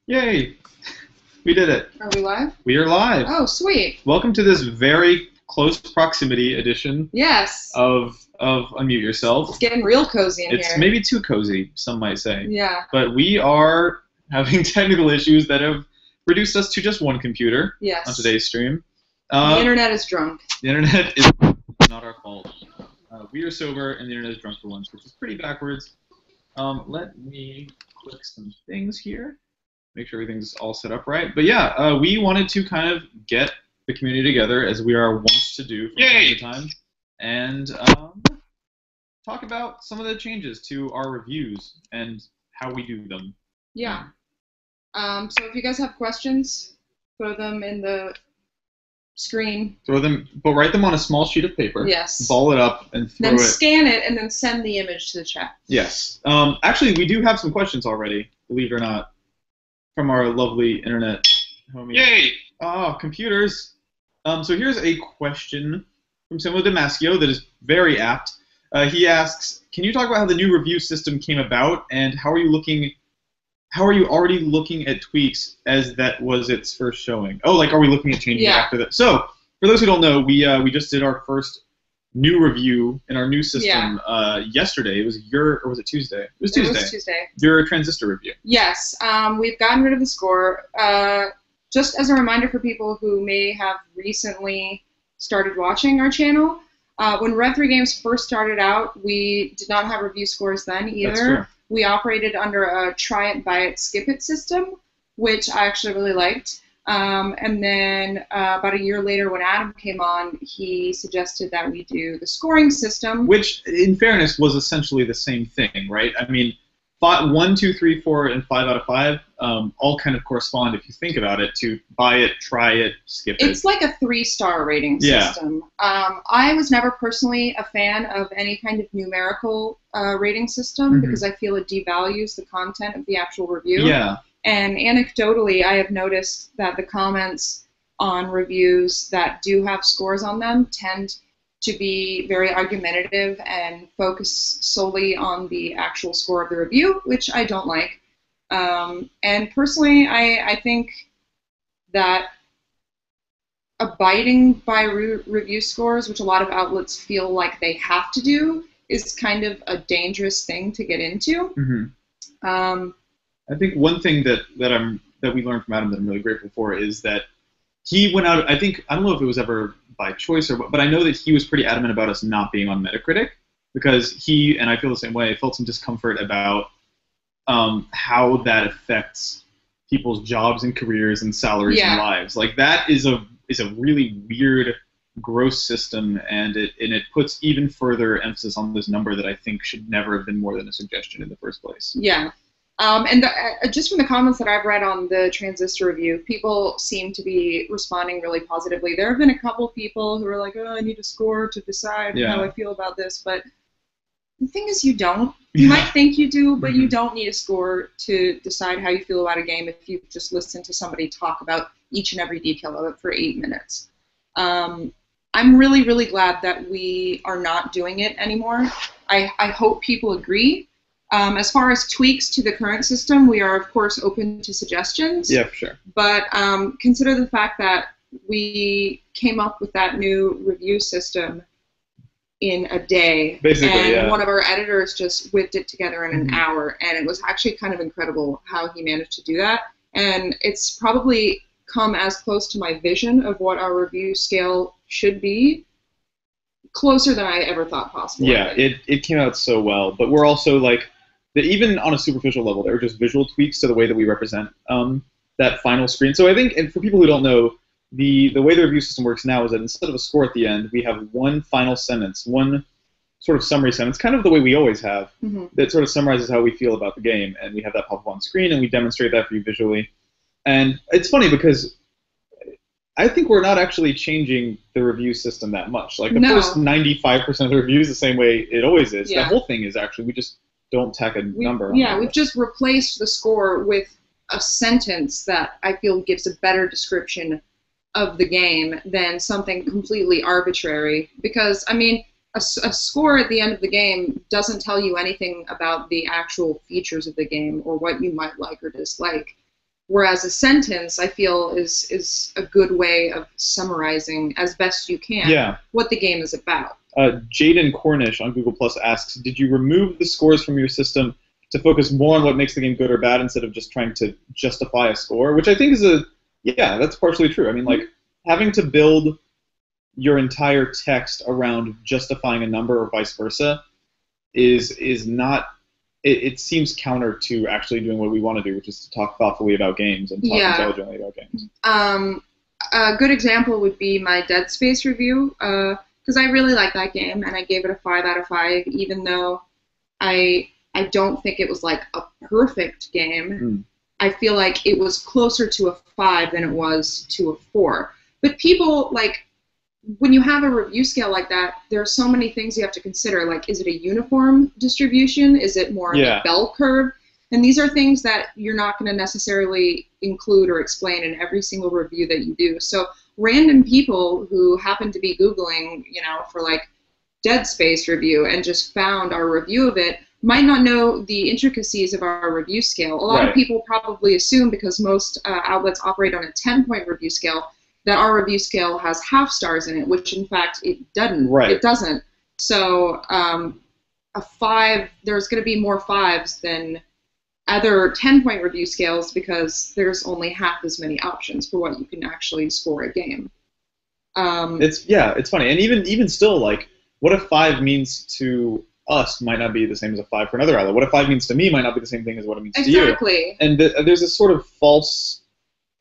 Yay! We did it. Are we live? We are live. Oh, sweet. Welcome to this very close proximity edition Yes. of Unmute It's Yourself. getting real cozy in It's here. maybe too cozy, some might say. Yeah. But we are having technical issues that have reduced us to just one computer Yes. on today's stream. The internet is drunk. The internet is not our fault. We are sober and the internet is drunk for lunch, which is pretty backwards. Let me click some things here. Make sure everything's all set up right. But yeah, we wanted to kind of get the community together, as we are wont to do from time to time, and talk about some of the changes to our reviews and how we do them. Yeah. So if you guys have questions, throw them in the screen. But write them on a small sheet of paper. Yes. Ball it up and throw then it. Then scan it and then send the image to the chat. Yes. Actually, we do have some questions already, believe it or not, from our lovely internet homies. Yay! Oh, computers. So here's a question from Samuel Damasio that is very apt. He asks, can you talk about how the new review system came about, and how are you already looking at tweaks as that was its first showing? Oh, like, are we looking at changing it after that? So, for those who don't know, we just did our first new review in our new system yesterday. It was or was it Tuesday? It was Tuesday. It was Tuesday. Your transistor review. Yes. We've gotten rid of the score. Just as a reminder for people who may have recently started watching our channel, when Rev3 Games first started out, we did not have review scores then either. That's true. We operated under a try it, buy it, skip it system, which I actually really liked. And then about a year later, when Adam came on, he suggested that we do the scoring system. Which, in fairness, was essentially the same thing, right? I mean, 1, 2, 3, 4, and 5 out of 5 all kind of correspond, if you think about it, to buy it, try it, skip it. It's like a 3-star rating system. I was never personally a fan of any kind of numerical rating system because I feel it devalues the content of the actual review. Yeah. And anecdotally, I have noticed that the comments on reviews that do have scores on them tend to be very argumentative and focus solely on the actual score of the review, which I don't like. And personally, I think that abiding by review scores, which a lot of outlets feel like they have to do, is kind of a dangerous thing to get into. I think one thing that we learned from Adam that I'm really grateful for is that he went out. I don't know if it was ever by choice or what, but I know that he was pretty adamant about us not being on Metacritic because he, and I feel the same way, felt some discomfort about how that affects people's jobs and careers and salaries and lives. Like, that is a really weird, gross system, and it puts even further emphasis on this number that I think should never have been more than a suggestion in the first place. Yeah. And just from the comments that I've read on the transistor review, people seem to be responding really positively. There have been a couple people who are like, oh, I need a score to decide how I feel about this. But the thing is, you don't. You might think you do, but you don't need a score to decide how you feel about a game if you just listen to somebody talk about each and every detail of it for 8 minutes. I'm really, really glad that we are not doing it anymore. I hope people agree. As far as tweaks to the current system, we are, of course, open to suggestions. Yeah, for sure. But consider the fact that we came up with that new review system in a day. Basically, and one of our editors just whipped it together in an hour, and it was actually kind of incredible how he managed to do that. And it's probably come as close to my vision of what our review scale should be, closer than I ever thought possible. Yeah, it came out so well, but we're also like, even on a superficial level, there are just visual tweaks to the way that we represent that final screen. So I think, and for people who don't know, the way the review system works now is that instead of a score at the end, we have one final sentence, one sort of summary sentence, kind of the way we always have, that sort of summarizes how we feel about the game, and we have that pop up on screen, and we demonstrate that for you visually. And it's funny because I think we're not actually changing the review system that much. Like, the first 95% of the review is the same way it always is. The whole thing is actually, we just don't tack a number on it. We've just replaced the score with a sentence that I feel gives a better description of the game than something completely arbitrary. Because, I mean, a score at the end of the game doesn't tell you anything about the actual features of the game or what you might like or dislike. Whereas a sentence, I feel, is a good way of summarizing as best you can what the game is about. Jaden Cornish on Google Plus asks, did you remove the scores from your system to focus more on what makes the game good or bad instead of just trying to justify a score? Which I think is that's partially true. I mean, like, having to build your entire text around justifying a number or vice versa is not, it seems counter to actually doing what we want to do, which is to talk thoughtfully about games and talk intelligently about games. A good example would be my Dead Space review, because I really like that game, and I gave it a 5 out of 5, even though I don't think it was like a perfect game. I feel like it was closer to a 5 than it was to a 4. But people, like, when you have a review scale like that, there are so many things you have to consider. Like, is it a uniform distribution? Is it more of a bell curve? And these are things that you're not going to necessarily include or explain in every single review that you do. So random people who happen to be Googling, for like Dead Space review and just found our review of it might not know the intricacies of our review scale. A lot of people probably assume, because most outlets operate on a 10-point review scale, that our review scale has half stars in it, which in fact it doesn't. It doesn't. So a 5, there's going to be more 5s than other 10-point review scales, because there's only half as many options for what you can actually score a game. It's funny, and even still, like, what a 5 means to us might not be the same as a 5 for another outlet. What a 5 means to me might not be the same thing as what it means to you. Exactly. And there's this sort of false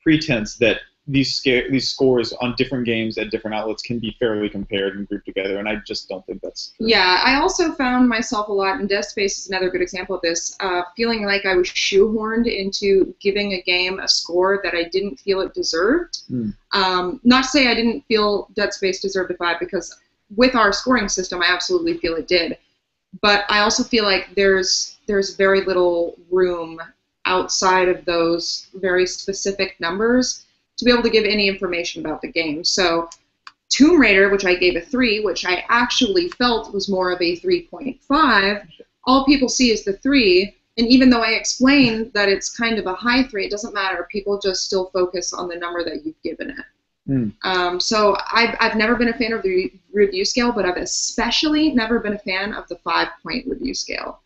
pretense that these scores on different games at different outlets can be fairly compared and grouped together, and I just don't think that's true. Yeah, I also found myself a lot, and Dead Space is another good example of this, feeling like I was shoehorned into giving a game a score that I didn't feel it deserved. Not to say I didn't feel Dead Space deserved a 5, because with our scoring system, I absolutely feel it did. But I also feel like there's very little room outside of those very specific numbers to be able to give any information about the game. So Tomb Raider, which I gave a 3, which I actually felt was more of a 3.5, all people see is the 3, and even though I explained that it's kind of a high 3, it doesn't matter. People just still focus on the number that you've given it. So I've never been a fan of the review scale, but I've especially never been a fan of the 5-point review scale.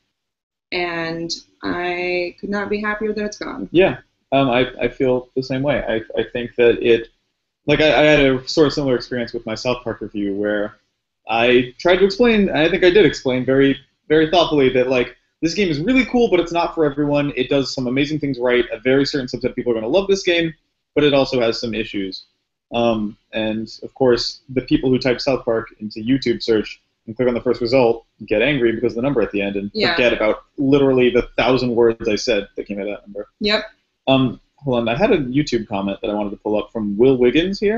And I could not be happier that it's gone. Yeah. I feel the same way. I think that I had a sort of similar experience with my South Park review, where I tried to explain, and I think I did explain very, very thoughtfully, that, like, this game is really cool, but it's not for everyone. It does some amazing things right. A very certain subset of people are going to love this game, but it also has some issues. And, of course, the people who type South Park into YouTube search and click on the first result get angry because of the number at the end and forget about literally the 1,000 words I said that came out of that number. Yep. Hold on. I had a YouTube comment that I wanted to pull up from Will Wiggins here.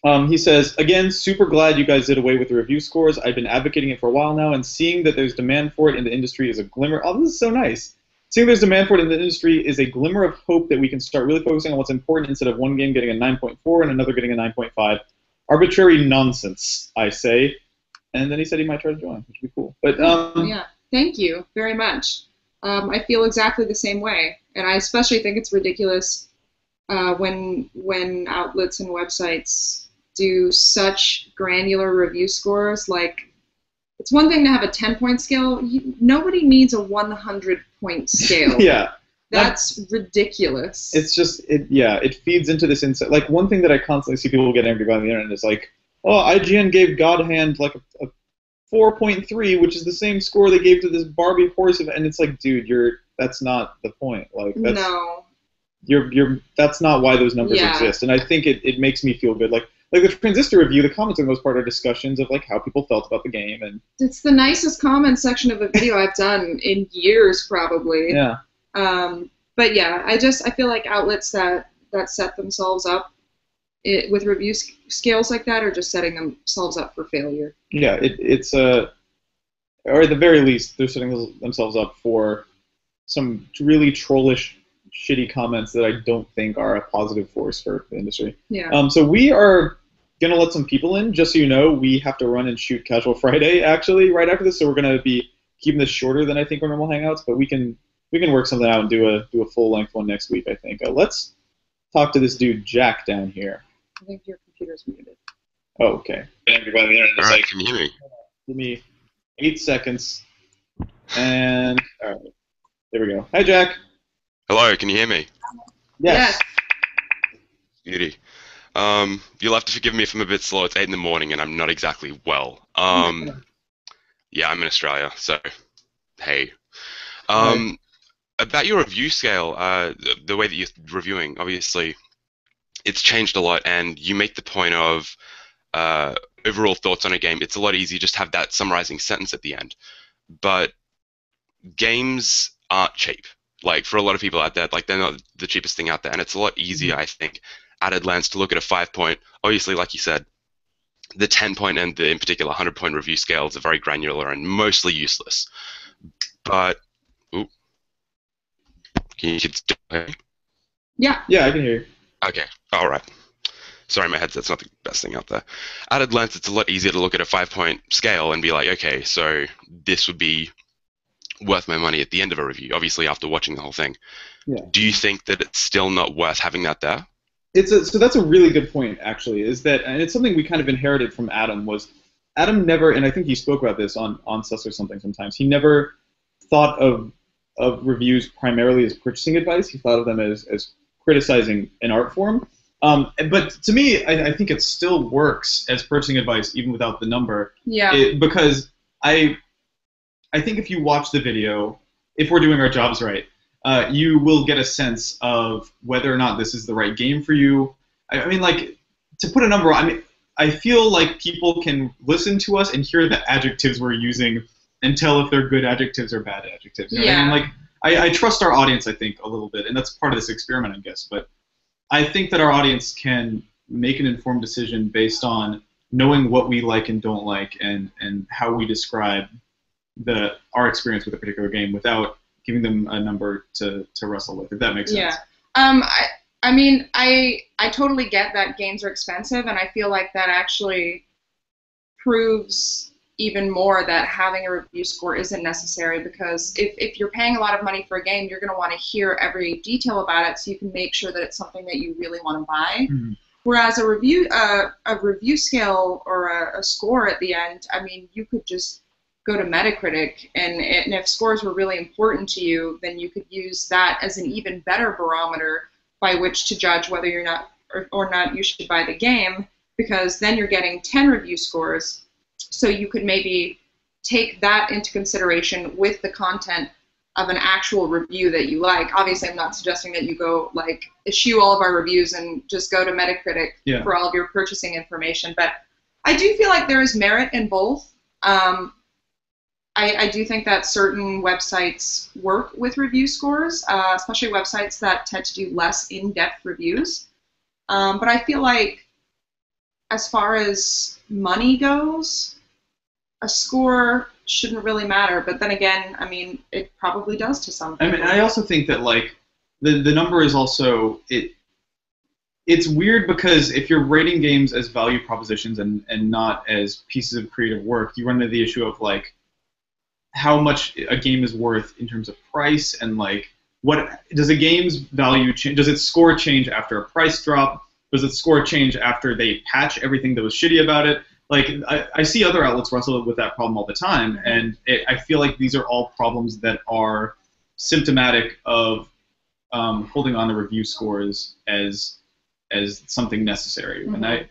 He says, again, super glad you guys did away with the review scores. I've been advocating it for a while now, and seeing that there's demand for it in the industry is a glimmer. Oh, this is so nice. Seeing there's demand for it in the industry is a glimmer of hope that we can start really focusing on what's important instead of one game getting a 9.4 and another getting a 9.5. Arbitrary nonsense, I say. And then he said he might try to join, which would be cool. But yeah, thank you very much. I feel exactly the same way, and I especially think it's ridiculous when outlets and websites do such granular review scores. Like, it's one thing to have a 10-point scale. Nobody needs a 100-point scale. Yeah. That's ridiculous. It's just, it feeds into this insight. Like, one thing that I constantly see people get angry about on the internet is like, oh, IGN gave God Hand like a 4.3, which is the same score they gave to this Barbie horse event. And it's like, dude, that's not the point. Like, that's, no. That's not why those numbers exist. And I think it makes me feel good. Like the Transistor review, the comments for the most part are discussions of like how people felt about the game, and it's the nicest comment section of a video I've done in years, probably. Yeah. But yeah, I feel like outlets that set themselves up with review scales like that are just setting themselves up for failure. Yeah, it's or at the very least, they're setting themselves up for some really trollish, shitty comments that I don't think are a positive force for the industry. Yeah. So we are gonna let some people in. Just so you know, we have to run and shoot Casual Friday actually right after this, so we're gonna be keeping this shorter than I think our normal hangouts. But we can we can work something out and do a full length one next week. I think. Let's talk to this dude Jack down here. I think your computer's muted. Oh, okay. Everybody there, all right, can you hear me? Give me 8 seconds. And all right, there we go. Hi, Jack. Hello, can you hear me? Yes. Beauty. You'll have to forgive me if I'm a bit slow. It's 8 in the morning and I'm not exactly well. Yeah, I'm in Australia, so hey. About your review scale, the way that you're reviewing, obviously, it's changed a lot, and you make the point of overall thoughts on a game. It's a lot easier just to have that summarizing sentence at the end. But games aren't cheap. Like, for a lot of people out there, like, they're not the cheapest thing out there, and it's a lot easier, I think, at a glance to look at a 5-point. Obviously, like you said, the 10-point and the, in particular, 100-point review scales are very granular and mostly useless. But, ooh, can you still hear me? Yeah. Yeah, I can hear you. Okay, all right. Sorry, my headset's not the best thing out there. At a glance, it's a lot easier to look at a 5-point scale and be like, okay, so this would be worth my money at the end of a review, obviously after watching the whole thing. Yeah. Do you think that it's still not worth having that there? So that's a really good point, actually, is that, and it's something we kind of inherited from Adam, was Adam never, and I think he spoke about this on Sus or something sometimes, he never thought of reviews primarily as purchasing advice. He thought of them as criticizing an art form. But to me, I think it still works as purchasing advice, even without the number. Yeah. Because I think if you watch the video, if we're doing our jobs right, you will get a sense of whether or not this is the right game for you. I mean, like, to put a number on, I mean, I feel like people can listen to us and hear the adjectives we're using and tell if they're good adjectives or bad adjectives. You know what I mean? Like, I trust our audience, I think, a little bit, and that's part of this experiment, I guess. But I think that our audience can make an informed decision based on knowing what we like and don't like, and how we describe our experience with a particular game without giving them a number to wrestle with, if that makes sense. Yeah. I mean, I totally get that games are expensive, and I feel like that actually proves even more that having a review score isn't necessary, because if you're paying a lot of money for a game, you're going to want to hear every detail about it so you can make sure that it's something that you really want to buy. Mm-hmm. Whereas a review scale or a score at the end, I mean, you could just go to Metacritic, and if scores were really important to you, then you could use that as an even better barometer by which to judge whether you're not or not you should buy the game, because then you're getting 10 review scores. So you could maybe take that into consideration with the content of an actual review that you like. Obviously, I'm not suggesting that you go, like, eschew all of our reviews and just go to Metacritic for all of your purchasing information. But I do feel like there is merit in both. I do think that certain websites work with review scores, especially websites that tend to do less in-depth reviews. But I feel like as far as money goes, a score shouldn't really matter. But then again, I mean, it probably does to some people. I mean, I also think that, like, the number is also, it's weird because if you're rating games as value propositions and not as pieces of creative work, you run into the issue of, like, how much a game is worth in terms of price, and, like, what does a game's value change? Does its score change after a price drop? Does its score change after they patch everything that was shitty about it? Like, I see other outlets wrestle with that problem all the time, and I feel like these are all problems that are symptomatic of holding on to review scores as something necessary. Mm-hmm. And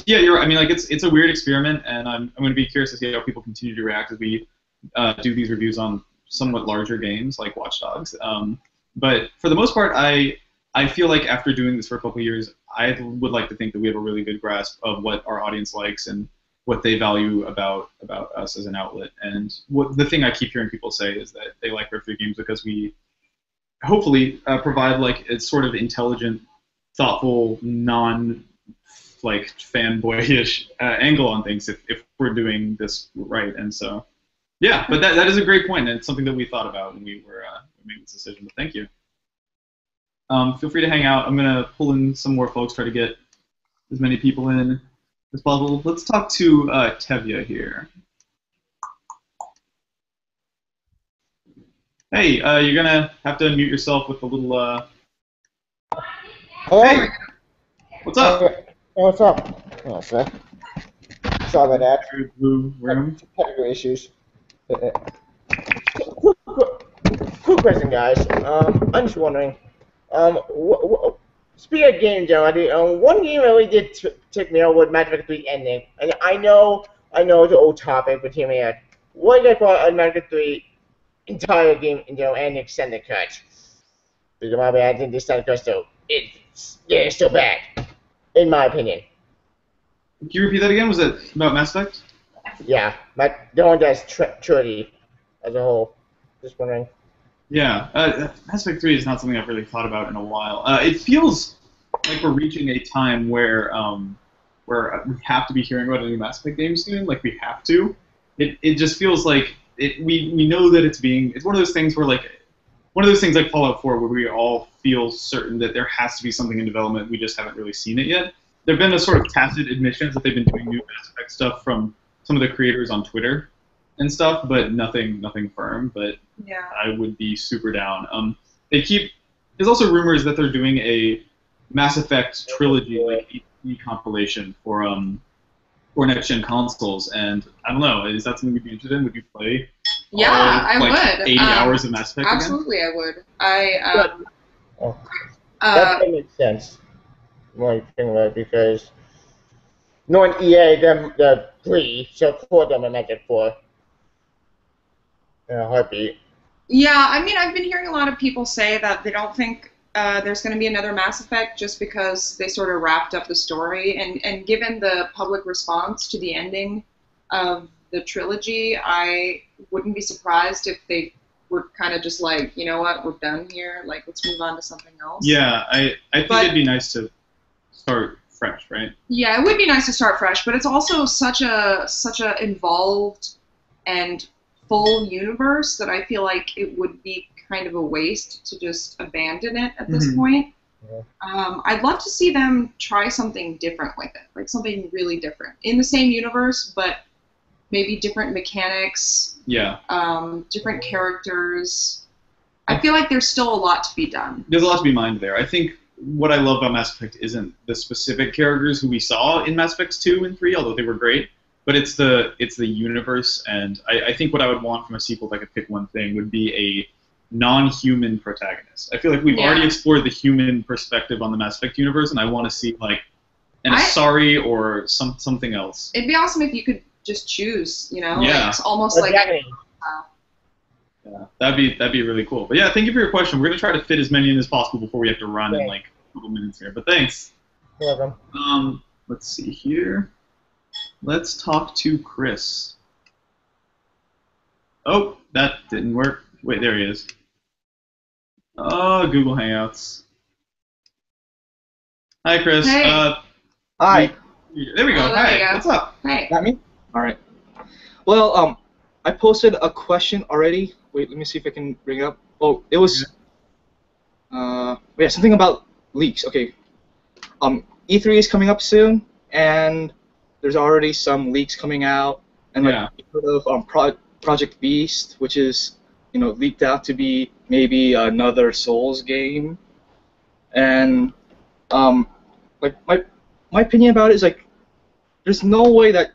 you're. I mean, like, it's a weird experiment, and I'm going to be curious to see how people continue to react as we do these reviews on somewhat larger games like Watch Dogs. But for the most part, I feel like after doing this for a couple of years, I would like to think that we have a really good grasp of what our audience likes and what they value about us as an outlet. And the thing I keep hearing people say is that they like review games because we hopefully provide, like, a sort of intelligent, thoughtful, like, fanboyish angle on things if we're doing this right. And so, yeah, but that is a great point, and it's something that we thought about when we were making this decision. But thank you. Feel free to hang out. I'm going to pull in some more folks, try to get as many people in as possible. Let's talk to Tevya here. Hey, you're gonna have to unmute yourself with a little. Hello? Hey, what's up? Hey, what's up? Oh, sorry. Sorry about that. Blue room. Technical issues. Cool question, guys. I'm just wondering. Speaking of games, one game really did tick me out with Mass Effect 3 ending, and I know it's an old topic, but hear me out. What did I thought of Mass Effect 3 entire game, and extended cut? Because my bad, I think the extended cut still it's still bad, in my opinion. Can you repeat that again? Was it about Mass Effect? Yeah, the one that's trilogy as a whole. Just wondering. Yeah, Mass Effect 3 is not something I've really thought about in a while. It feels like we're reaching a time where we have to be hearing about a new Mass Effect game soon. Like, we have to. It just feels like we know that it's one of those things where, like, one of those things like Fallout 4 where we all feel certain that there has to be something in development, we just haven't really seen it yet. There have been a sort of tacit admissions that they've been doing new Mass Effect stuff from some of the creators on Twitter and stuff, but nothing firm. But yeah, I would be super down. There's also rumors that they're doing a Mass Effect trilogy, like EP compilation for next gen consoles, and I don't know, is that something you'd be interested in? Would you play? Yeah, I would. 80 hours of Mass Effect absolutely, again? I would. That makes sense. More thing about it, because knowing EA, the plea support them in Magic 4 in a heartbeat. Yeah, I mean, I've been hearing a lot of people say that they don't think there's going to be another Mass Effect just because they sort of wrapped up the story. And given the public response to the ending of the trilogy, I wouldn't be surprised if they were kind of just like, you know what, we're done here. Like, let's move on to something else. Yeah, I think it'd be nice to start fresh, right? Yeah, it would be nice to start fresh, but it's also such a involved and full universe that I feel like it would be kind of a waste to just abandon it at this point. Yeah. I'd love to see them try something different with it, like something really different in the same universe, but maybe different mechanics. Yeah. Different characters. I feel like there's still a lot to be done. There's a lot to be mined there. I think what I love about Mass Effect isn't the specific characters who we saw in Mass Effect 2 and 3, although they were great, but it's the universe, and I think what I would want from a sequel, if I could pick one thing, would be a non-human protagonist. I feel like we've already explored the human perspective on the Mass Effect universe, and I want to see, like, an Asari or something else. It'd be awesome if you could just choose, you know? Yeah. Like, almost like... Yeah, that'd be really cool. But yeah, thank you for your question. We're gonna try to fit as many in as possible before we have to run in like a couple minutes here. But thanks. You're welcome. Let's see here. Let's talk to Chris. Oh, that didn't work. Wait, there he is. Oh, Google Hangouts. Hi, Chris. Hey. Hi. There we go. Oh, there Hi. you go. What's up? Hey. Got me? All right. Well, I posted a question already. Wait, let me see if I can bring it up. Oh, it was, something about leaks. Okay. E3 is coming up soon, and there's already some leaks coming out, and like sort of Project Beast, which is leaked out to be maybe another Souls game, and like my opinion about it is like, there's no way that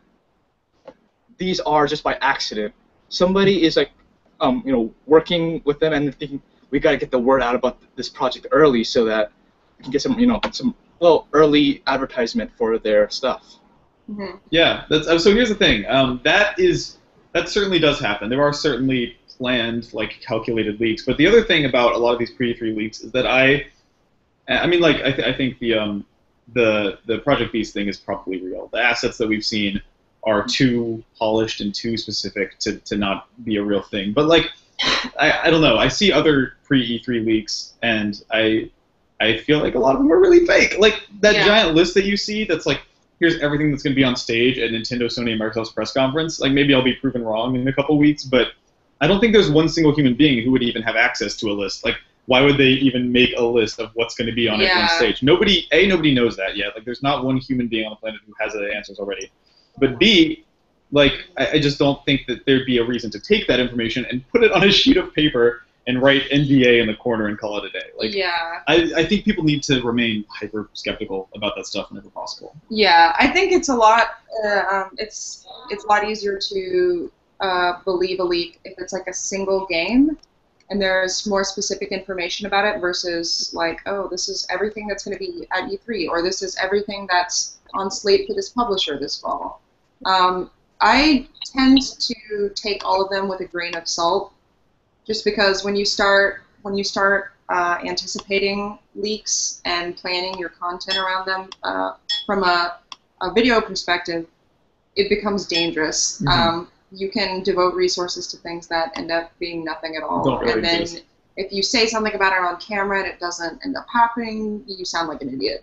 these are just by accident. Somebody is like, working with them and thinking, we got to get the word out about this project early so that we can get some early advertisement for their stuff. Mm-hmm. Yeah, so here's the thing. That certainly does happen. There are certainly planned, like, calculated leaks. But the other thing about a lot of these pre-E3 leaks is that I think the Project Beast thing is probably real. The assets that we've seen are too polished and too specific to not be a real thing. But like, I don't know. I see other pre-E3 leaks, and I feel like a lot of them are really fake. Like that giant list that you see, that's like, here's everything that's going to be on stage at Nintendo, Sony, and Microsoft's press conference. Like, maybe I'll be proven wrong in a couple weeks, but I don't think there's one single human being who would even have access to a list. Like, why would they even make a list of what's going to be on every stage? Nobody knows that yet. Like, there's not one human being on the planet who has the answers already. But B, like, I just don't think that there'd be a reason to take that information and put it on a sheet of paper and write NBA in the corner and call it a day. Like, yeah. I think people need to remain hyper skeptical about that stuff whenever possible. Yeah, I think it's a lot. It's a lot easier to believe a leak if it's like a single game, and there's more specific information about it versus like, oh, this is everything that's going to be at E3, or this is everything that's on slate for this publisher this fall. I tend to take all of them with a grain of salt, just because when you start anticipating leaks and planning your content around them from a video perspective, it becomes dangerous. Mm-hmm. You can devote resources to things that end up being nothing at all, and then if you say something about it on camera and it doesn't end up happening, you sound like an idiot.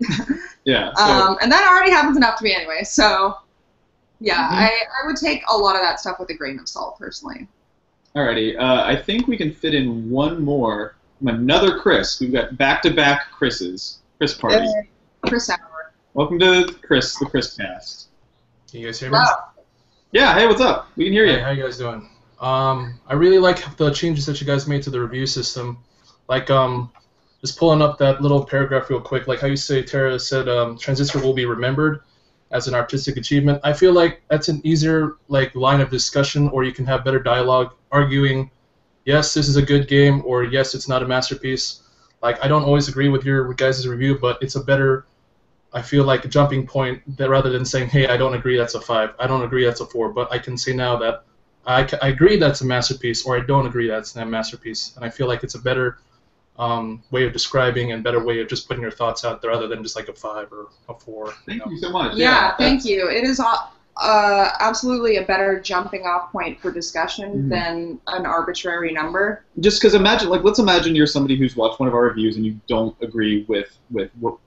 Yeah. So. And that already happens enough to me anyway. So, yeah, I would take a lot of that stuff with a grain of salt, personally. Alrighty. I think we can fit in one more from another Chris. We've got back-to-back Chris's. Chris party. Chris Hour. Welcome to Chris, the Chris Cast. Can you guys hear me? Yeah. Hey, what's up? We can hear you. Hey, how you guys doing? I really like the changes that you guys made to the review system. Like, just pulling up that little paragraph real quick, like how you say, Tara said, Transistor will be remembered as an artistic achievement. I feel like that's an easier line of discussion, or you can have better dialogue arguing, yes, this is a good game, or yes, it's not a masterpiece. Like, I don't always agree with your guys' review, but it's a better, I feel like, a jumping point that rather than saying, hey, I don't agree, that's a 5, I don't agree, that's a 4, but I can say now that I agree that's a masterpiece, or I don't agree that's a masterpiece, and I feel like it's a better way of describing and better way of just putting your thoughts out there, other than just like a 5 or a 4. Thank you so much. Yeah, thank you. It is absolutely a better jumping off point for discussion than an arbitrary number. Just because let's imagine you're somebody who's watched one of our reviews and you don't agree with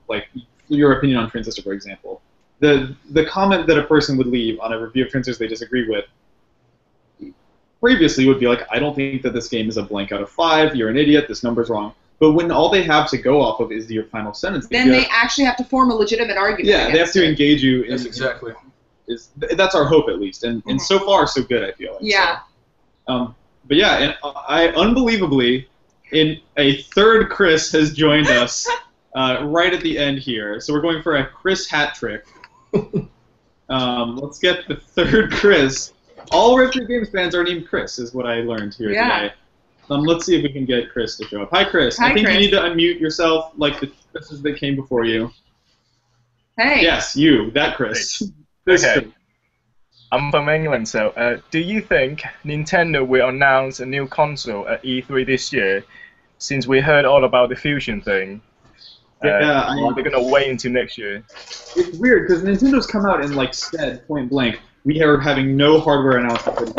like your opinion on Transistor, for example. The comment that a person would leave on a review of Transistor they disagree with previously would be like, I don't think that this game is a blank out of 5, you're an idiot, this number's wrong. But when all they have to go off of is your final sentence, then they actually have to form a legitimate argument. Yeah, they have to engage you. Yes, exactly. That's our hope, at least, and so far so good, I feel like. Yeah. So, but yeah, and I unbelievably, in a third Chris has joined us right at the end here. So we're going for a Chris hat trick. Let's get the third Chris. All Retro Games fans are named Chris, is what I learned here today. Let's see if we can get Chris to show up. Hi, Chris. Hi, I think Chris. you need to unmute yourself like the Chris's that came before you. Hey. Yes, you. That Chris. Okay. I'm from England, so do you think Nintendo will announce a new console at E3 this year, since we heard all about the Fusion thing? Or they're going to wait until next year? It's weird, because Nintendo's come out and said, point blank, we are having no hardware announcement.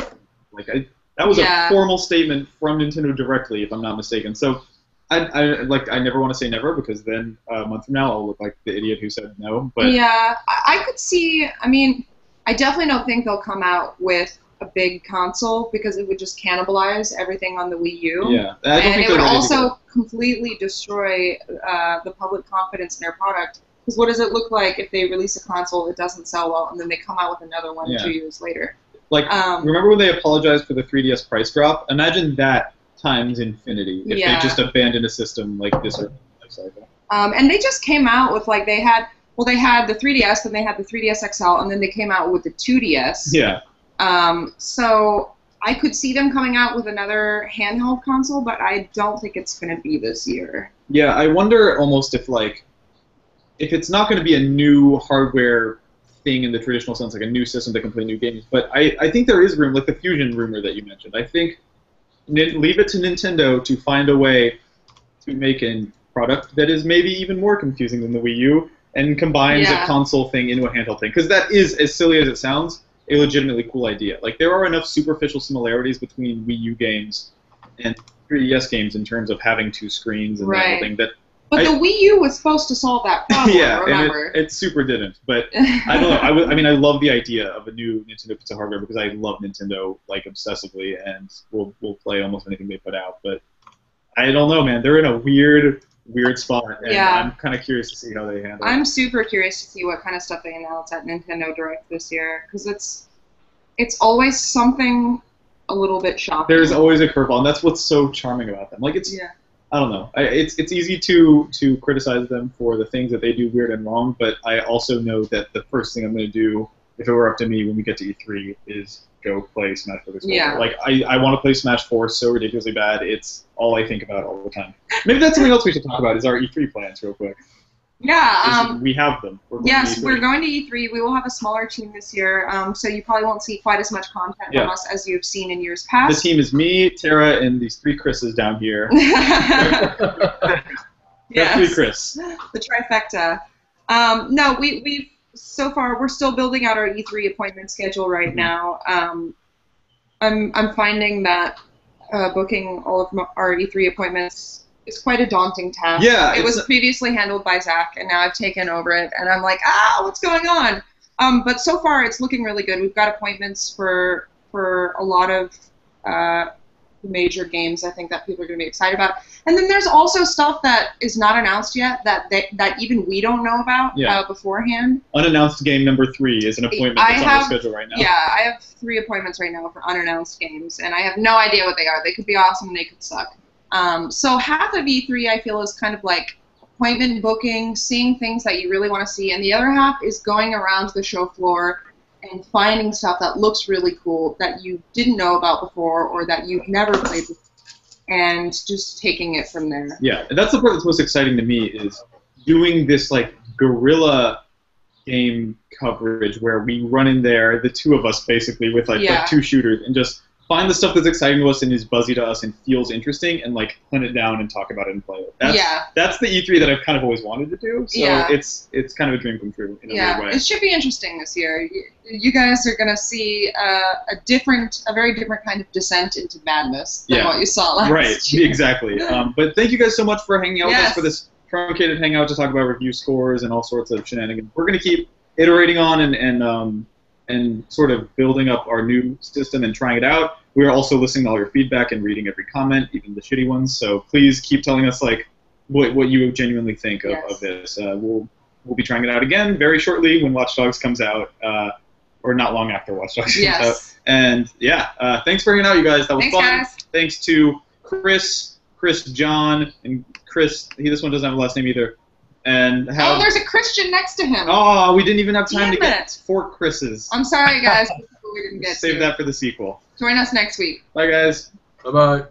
That was a formal statement from Nintendo directly, if I'm not mistaken. So I never want to say never, because then a month from now I'll look like the idiot who said no. But yeah, I could see. I mean, I definitely don't think they'll come out with a big console, because it would just cannibalize everything on the Wii U. Yeah, and it would also completely destroy the public confidence in their product. Because what does it look like if they release a console, it doesn't sell well, and then they come out with another one 2 years later? Remember when they apologized for the 3DS price drop? Imagine that times infinity if they just abandoned a system like this or life cycle. And they just came out with they had the 3DS, then they had the 3DS XL, and then they came out with the 2DS. Yeah. So I could see them coming out with another handheld console, but I don't think it's going to be this year. Yeah, I wonder almost if it's not going to be a new hardware thing in the traditional sense, like a new system that can play new games, but I think there is room, like the Fusion rumor that you mentioned. I think leave it to Nintendo to find a way to make a product that is maybe even more confusing than the Wii U and combines a console thing into a handheld thing. Because that is, as silly as it sounds, a legitimately cool idea. There are enough superficial similarities between Wii U games and 3DS games in terms of having 2 screens and that whole thing that. But the Wii U was supposed to solve that problem, remember? And it super didn't. But I don't know. I love the idea of a new Nintendo piece of hardware, because I love Nintendo obsessively, and we'll play almost anything they put out. But I don't know, man. They're in a weird spot, and I'm kind of curious to see how they handle it. I'm super curious to see what kind of stuff they announce at Nintendo Direct this year, because it's always something a little bit shocking. There's always a curveball, and that's what's so charming about them. Like I don't know. It's easy to criticize them for the things that they do weird and wrong, but I also know that the first thing I'm going to do, if it were up to me when we get to E3, is go play Smash Bros. Yeah. Like I want to play Smash 4 so ridiculously bad. It's all I think about all the time. Maybe that's something else we should talk about is our E3 plans real quick. Yeah. We have them. We're going to E3. We will have a smaller team this year, so you probably won't see quite as much content from us as you've seen in years past. The team is me, Tara, and these 3 Chris's down here. Yes. 3 Chris. The trifecta. No, we've so far we're still building out our E3 appointment schedule right now. I'm finding that booking all of our E3 appointments is quite a daunting task. Yeah, it was previously handled by Zach, and now I've taken over it, and I'm like, what's going on? But so far, it's looking really good. We've got appointments for a lot of major games, I think, that people are going to be excited about. And then there's also stuff that is not announced yet that even we don't know about beforehand. Unannounced game number 3 is an appointment that's on the schedule right now. Yeah, I have 3 appointments right now for unannounced games, and I have no idea what they are. They could be awesome and they could suck. So half of E3 I feel is kind of like appointment booking, seeing things that you really want to see, and the other half is going around the show floor and finding stuff that looks really cool that you didn't know about before or that you've never played before, and just taking it from there. Yeah, and that's the part that's most exciting to me is doing this like guerrilla game coverage where we run in there, the 2 of us basically, with like 2 shooters, and just find the stuff that's exciting to us and is buzzy to us and feels interesting, and like hunt it down and talk about it and play it. That's the E3 that I've kind of always wanted to do. So it's kind of a dream come true in a weird way. It should be interesting this year. You guys are gonna see a very different kind of descent into madness than what you saw last year. Exactly. But thank you guys so much for hanging out with us for this truncated hangout to talk about review scores and all sorts of shenanigans. We're gonna keep iterating on and sort of building up our new system and trying it out. We are also listening to all your feedback and reading every comment, even the shitty ones. So please keep telling us like what you genuinely think of this. We'll be trying it out again very shortly when Watch Dogs comes out, or not long after Watch Dogs comes out. And thanks for hanging out, you guys. That was fun. Guys. Thanks to Chris, John, and Chris. This one doesn't have a last name either. And there's a Christian next to him. Oh, we didn't even have time to get 4 Chris's. I'm sorry, guys. We didn't get Save that for the sequel. Join us next week. Bye, guys. Bye-bye.